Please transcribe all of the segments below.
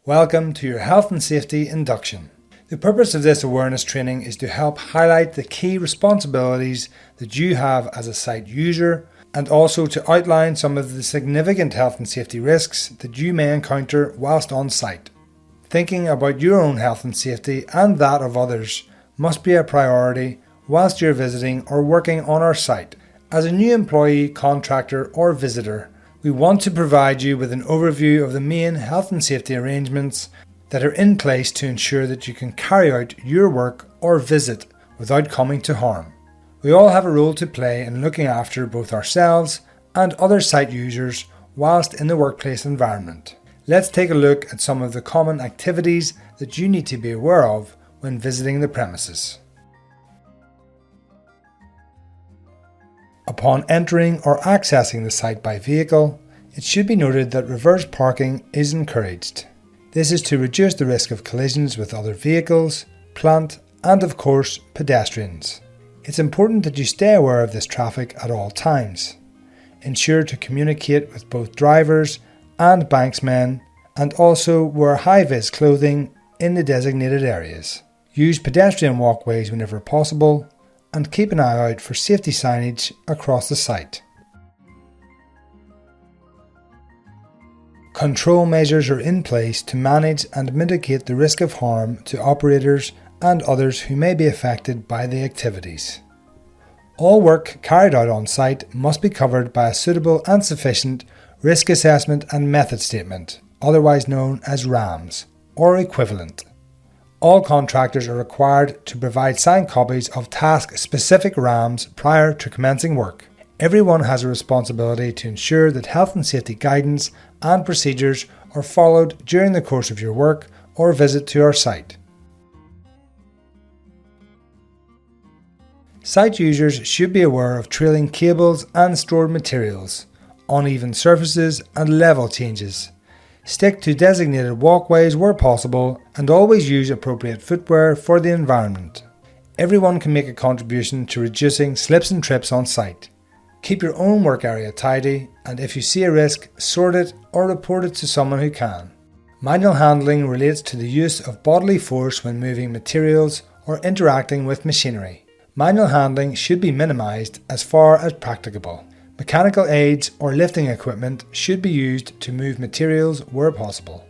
Welcome to your Health and Safety Induction. The purpose of this awareness training is to help highlight the key responsibilities that you have as a site user and also to outline some of the significant health and safety risks that you may encounter whilst on site. Thinking about your own health and safety and that of others must be a priority whilst you're visiting or working on our site. As a new employee, contractor or visitor, we want to provide you with an overview of the main health and safety arrangements that are in place to ensure that you can carry out your work or visit without coming to harm. We all have a role to play in looking after both ourselves and other site users whilst in the workplace environment. Let's take a look at some of the common activities that you need to be aware of when visiting the premises. Upon entering or accessing the site by vehicle, it should be noted that reverse parking is encouraged. This is to reduce the risk of collisions with other vehicles, plant, and of course, pedestrians. It's important that you stay aware of this traffic at all times. Ensure to communicate with both drivers and banksmen, and also wear high-vis clothing in the designated areas. Use pedestrian walkways whenever possible, and keep an eye out for safety signage across the site. Control measures are in place to manage and mitigate the risk of harm to operators and others who may be affected by the activities. All work carried out on site must be covered by a suitable and sufficient risk assessment and method statement, otherwise known as RAMS, or equivalent. All contractors are required to provide signed copies of task-specific RAMS prior to commencing work. Everyone has a responsibility to ensure that health and safety guidance and procedures are followed during the course of your work or visit to our site. Site users should be aware of trailing cables and stored materials, uneven surfaces and level changes. Stick to designated walkways where possible and always use appropriate footwear for the environment. Everyone can make a contribution to reducing slips and trips on site. Keep your own work area tidy, and if you see a risk, sort it or report it to someone who can. Manual handling relates to the use of bodily force when moving materials or interacting with machinery. Manual handling should be minimised as far as practicable. Mechanical aids or lifting equipment should be used to move materials where possible.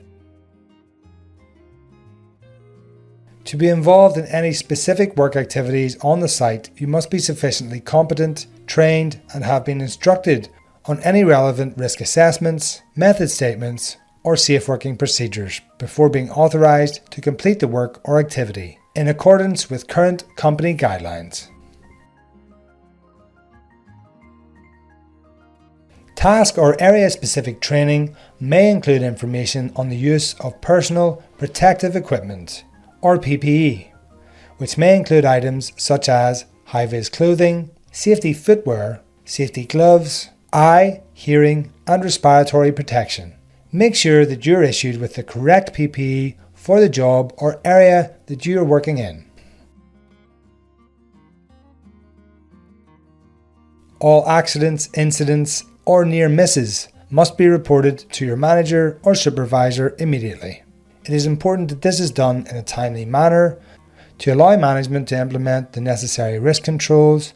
To be involved in any specific work activities on the site, you must be sufficiently competent, trained, and have been instructed on any relevant risk assessments, method statements, or safe working procedures before being authorised to complete the work or activity, in accordance with current company guidelines. Task or area-specific training may include information on the use of personal protective equipment, or PPE, which may include items such as high-vis clothing, safety footwear, safety gloves, eye, hearing, and respiratory protection. Make sure that you're issued with the correct PPE for the job or area that you are working in. All accidents, incidents, or near misses must be reported to your manager or supervisor immediately. It is important that this is done in a timely manner to allow management to implement the necessary risk controls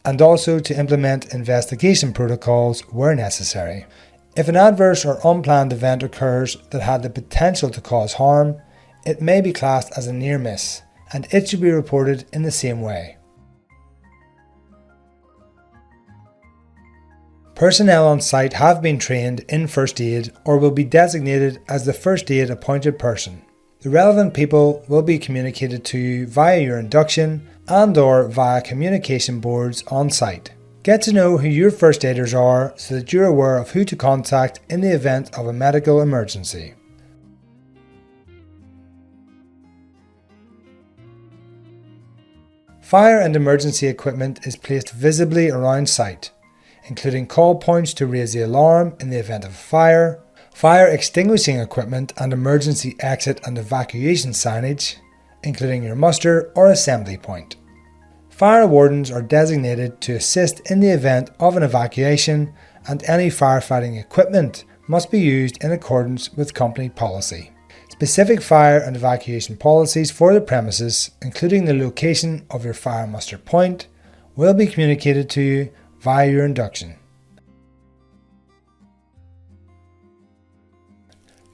and also to implement investigation protocols where necessary. If an adverse or unplanned event occurs that had the potential to cause harm, it may be classed as a near miss and it should be reported in the same way. Personnel on site have been trained in first aid or will be designated as the first aid appointed person. The relevant people will be communicated to you via your induction and/or via communication boards on site. Get to know who your first aiders are so that you're aware of who to contact in the event of a medical emergency. Fire and emergency equipment is placed visibly around site, including call points to raise the alarm in the event of a fire, fire extinguishing equipment and emergency exit and evacuation signage, including your muster or assembly point. Fire wardens are designated to assist in the event of an evacuation, and any firefighting equipment must be used in accordance with company policy. Specific fire and evacuation policies for the premises, including the location of your fire muster point, will be communicated to you via your induction.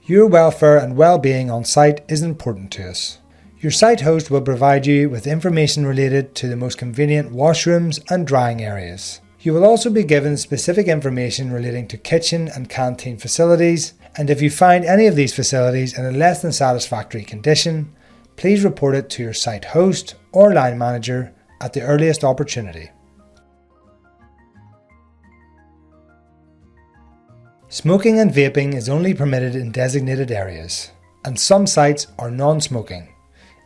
Your welfare and well-being on site is important to us. Your site host will provide you with information related to the most convenient washrooms and drying areas. You will also be given specific information relating to kitchen and canteen facilities, and if you find any of these facilities in a less than satisfactory condition, please report it to your site host or line manager at the earliest opportunity. Smoking and vaping is only permitted in designated areas, and some sites are non-smoking.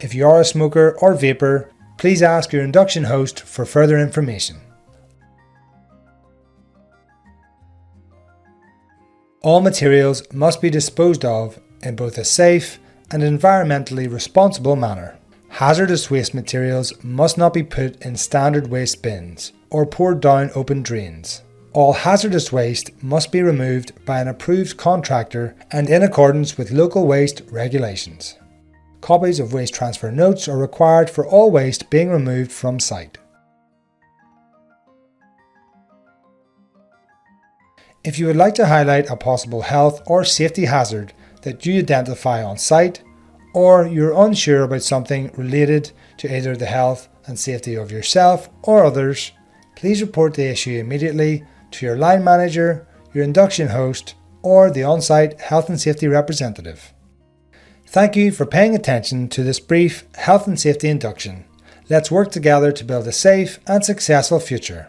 If you are a smoker or vapor, please ask your induction host for further information. All materials must be disposed of in both a safe and environmentally responsible manner. Hazardous waste materials must not be put in standard waste bins or poured down open drains. All hazardous waste must be removed by an approved contractor and in accordance with local waste regulations. Copies of waste transfer notes are required for all waste being removed from site. If you would like to highlight a possible health or safety hazard that you identify on site, or you're unsure about something related to either the health and safety of yourself or others, please report the issue immediately to your line manager, your induction host, or the on-site health and safety representative. Thank you for paying attention to this brief health and safety induction. Let's work together to build a safe and successful future.